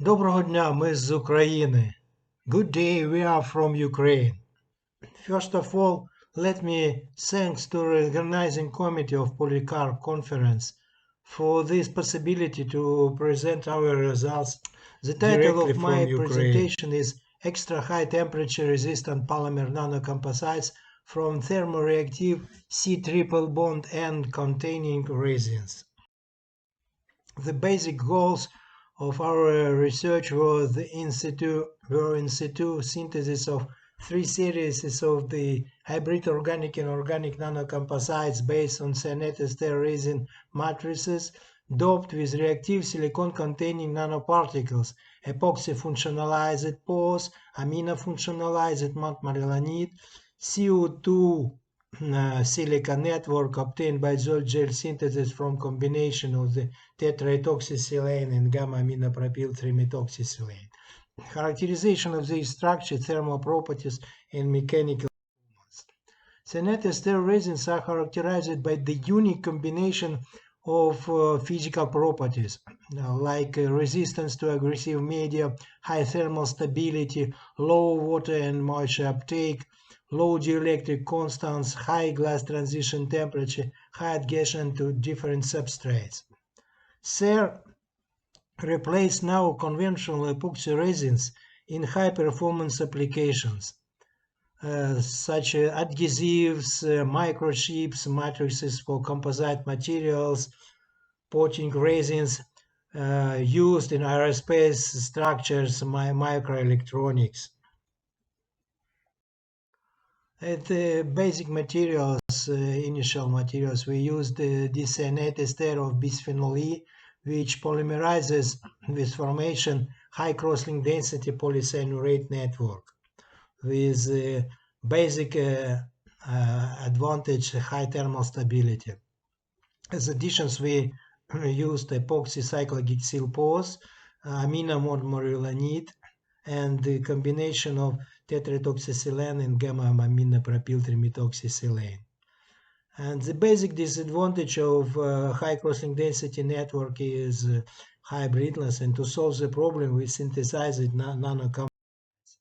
Доброго дня, ми з України. Good day, we are from Ukraine. First of all, let me thanks to the organizing committee of POLY-CHAR conference for this possibility to present our results. The title of my presentation is Extra High Temperature Resistant Polymer Nanocomposites from Thermoreactive C triple bond and containing resins. The basic goals of our research were in situ synthesis of three series of the hybrid organic and organic nanocomposites based on cyanate-ester resin matrices doped with reactive silicon-containing nanoparticles, epoxy functionalized POS, amino functionalized montmorillonite, CO2 silica network obtained by salt gel synthesis from combination of the tetrahydroxysilane and gamma-aminopropyl trimethoxysilane. Characterization of these structures, thermal properties, and mechanical performance. Cyanate-ester resins are characterized by the unique combination of physical properties like resistance to aggressive media, high thermal stability, low water and moisture uptake, low dielectric constants, high glass transition temperature, high adhesion to different substrates. CER replaced now conventional epoxy resins in high-performance applications, such as adhesives, microchips, matrices for composite materials, coating resins used in aerospace structures, microelectronics. At the basic materials, initial materials, we used the cyanate-ester of bisphenol E, which polymerizes with formation high cross-link density polycyanurate network with basic advantage high thermal stability. As additions, we used epoxy cyclohexyl POS, amino montmorillonite, and the combination of tetrahydroxysilane and gamma-aminopropyl trimethoxysilane. And the basic disadvantage of high cross-link density network is high brittleness, and to solve the problem we synthesized nanocomposites.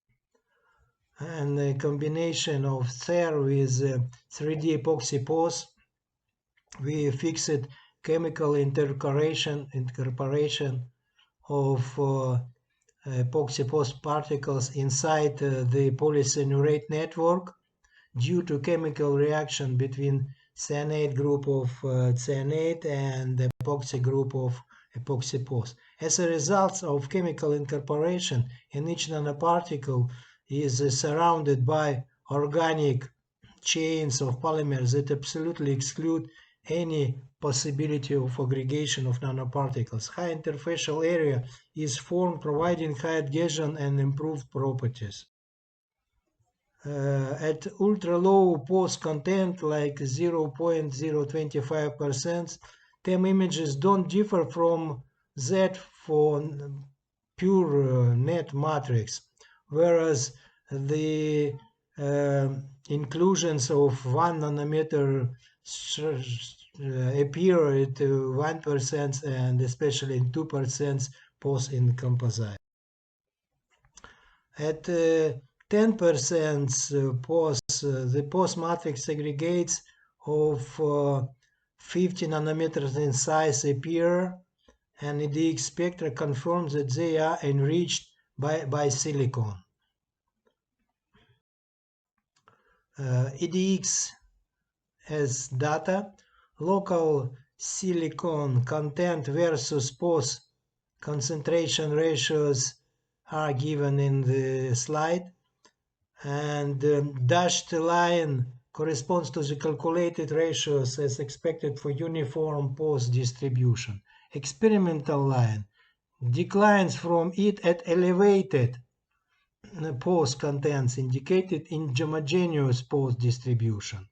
And the combination of CER with 3D epoxy POS, we fixed chemical incorporation of epoxy POS particles inside the polycyanurate network due to chemical reaction between cyanate group of cyanate and the epoxy group of epoxy POS. As a result of chemical incorporation, in each nanoparticle is surrounded by organic chains of polymers that absolutely exclude any possibility of aggregation of nanoparticles. High interfacial area is formed, providing high adhesion and improved properties. At ultra-low POS content, like 0.025%, TEM images don't differ from that for pure net matrix, whereas the inclusions of 1 nanometer appear at 1% and especially in 2% POS in composite. At 10% POS, the POS matrix aggregates of 50 nanometers in size appear, and EDX spectra confirms that they are enriched by silicon. EDX as data, local silicon content versus POS concentration ratios are given in the slide, and dashed line corresponds to the calculated ratios as expected for uniform POS distribution. Experimental line declines from it at elevated POS contents indicated in homogeneous POS distribution.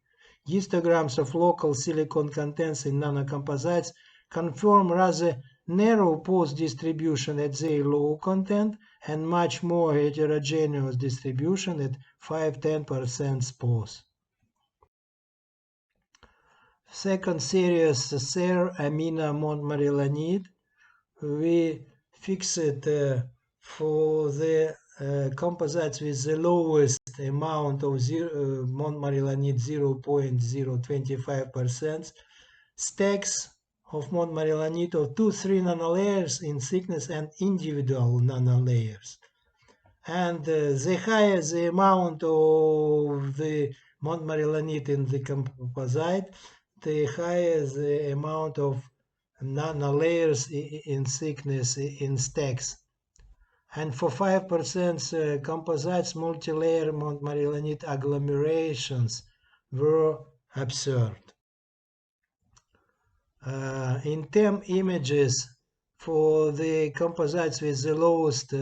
Histograms of local silicon contents in nanocomposites confirm rather narrow POS distribution at their low content and much more heterogeneous distribution at 5–10% POS. Second series, CER amino montmorillonite, we fixed For the composites with the lowest amount of montmorillonite 0.025%, stacks of montmorillonite of 2-3 nanolayers in thickness and individual nanolayers. And the higher the amount of the montmorillonite in the composite, the higher the amount of nanolayers in thickness in stacks. And for 5% composites, multi-layer montmorillonite agglomerations were observed. In TEM images for the composites with the lowest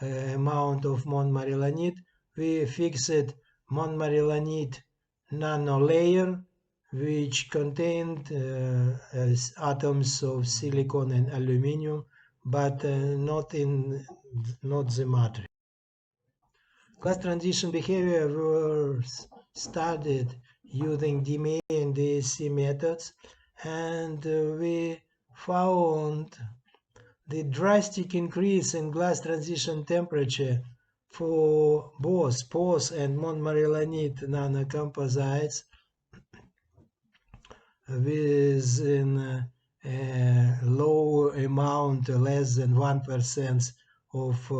amount of montmorillonite, we fixed montmorillonite nanolayer, which contained atoms of silicon and aluminum, but not the matrix. Glass transition behavior was studied using DMA and DSC methods, and we found the drastic increase in glass transition temperature for both POS and montmorillonite nanocomposites with a low amount, less than 1% of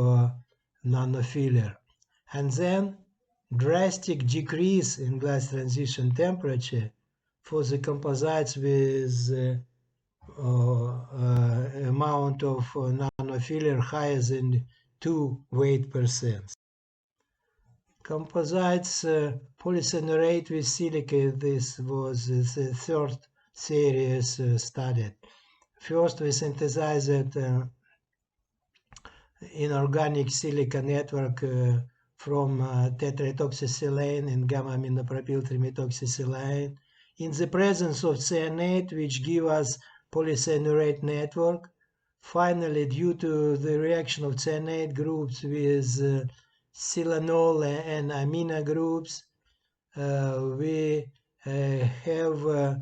nanofiller. And then drastic decrease in glass transition temperature for the composites with amount of nanofiller higher than 2 weight%. Composites polycyanurate with silica, this was the third series studied. First, we synthesized inorganic silica network from tetrahydroxysilane and gamma-aminopropyl trimethoxysilane in the presence of cyanate, which give us polycyanurate network. Finally, due to the reaction of cyanate groups with silanol and amino groups, we have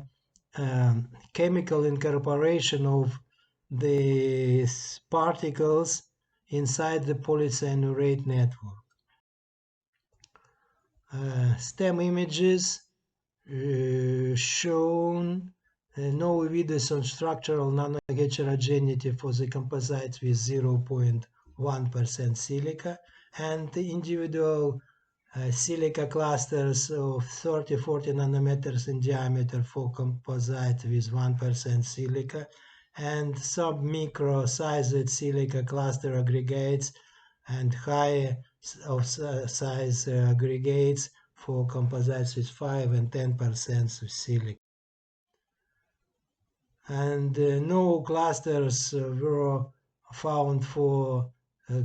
chemical incorporation of these particles inside the polycyanurate network. STEM images shown no evidence on structural nanoheterogeneity for the composites with 0.1% silica, and the individual silica clusters of 30-40 nanometers in diameter for composite with 1% silica, and sub-micro-sized silica cluster aggregates and higher of size aggregates for composites with 5 and 10% of silica. And no clusters were found for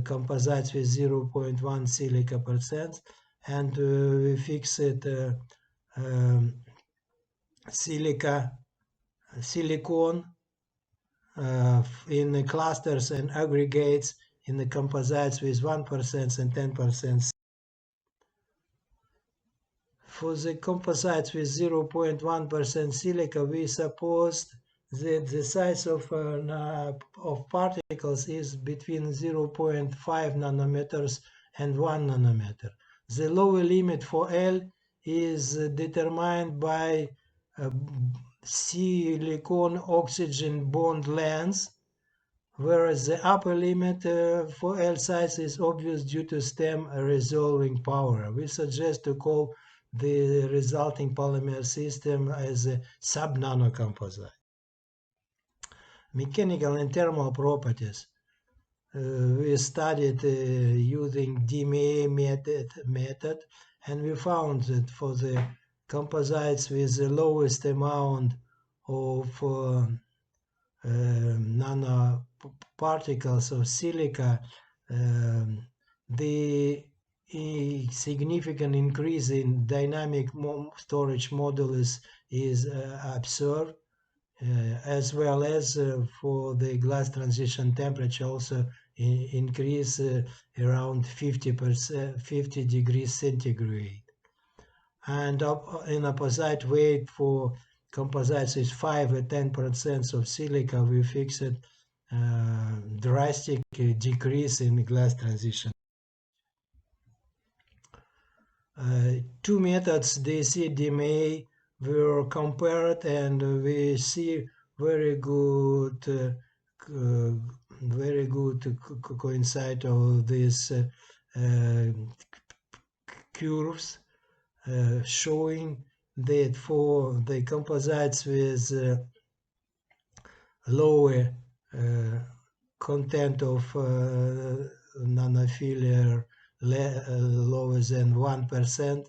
composites with 0.1 silica percent, and we fixed silicon in the clusters and aggregates in the composites with 1% and 10%. For the composites with 0.1% silica, we supposed that the size of particles is between 0.5 nanometers and 1 nanometer. The lower limit for L is determined by silicon-oxygen bond length, whereas the upper limit for L size is obvious due to stem resolving power. We suggest to call the resulting polymer system as a sub-nanocomposite. Mechanical and thermal properties. We studied using DMA method, and we found that for the composites with the lowest amount of nanoparticles of silica, the significant increase in dynamic storage modulus is observed, as well as for the glass transition temperature also increase around 50 degrees centigrade. And in opposite weight for composites is 5 or 10% of silica, we fixed drastic decrease in glass transition. Two methods, DC DMA, were compared, and we see very good coincide of these curves, showing that for the composites with lower content of nanofiller lower than 1%,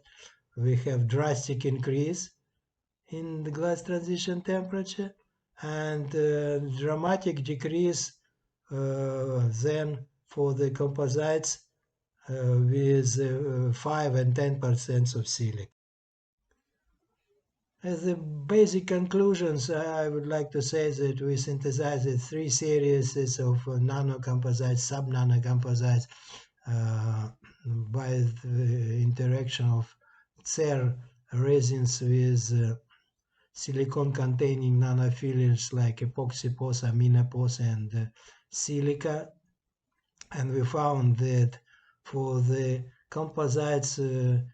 we have drastic increase in the glass transition temperature, and dramatic decrease then for the composites with 5 and 10% of silica. As the basic conclusions, I would like to say that we synthesized three series of nanocomposites, sub-nanocomposites, by the interaction of CER resins with silicon-containing nanofillers like epoxy POS, amina POS, and silica. And we found that for the composites with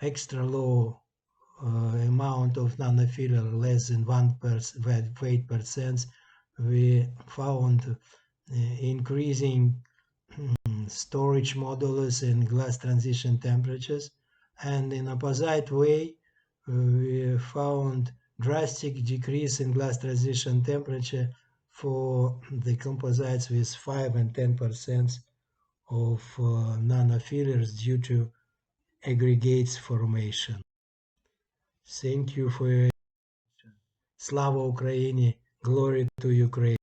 extra low amount of nanofiller, less than 8%, we found increasing storage modulus and glass transition temperatures, and in opposite way we found drastic decrease in glass transition temperature for the composites with 5 and 10% of nanofillers due to aggregates formation. Thank you for your attention. Slava Ukraini, glory to Ukraine.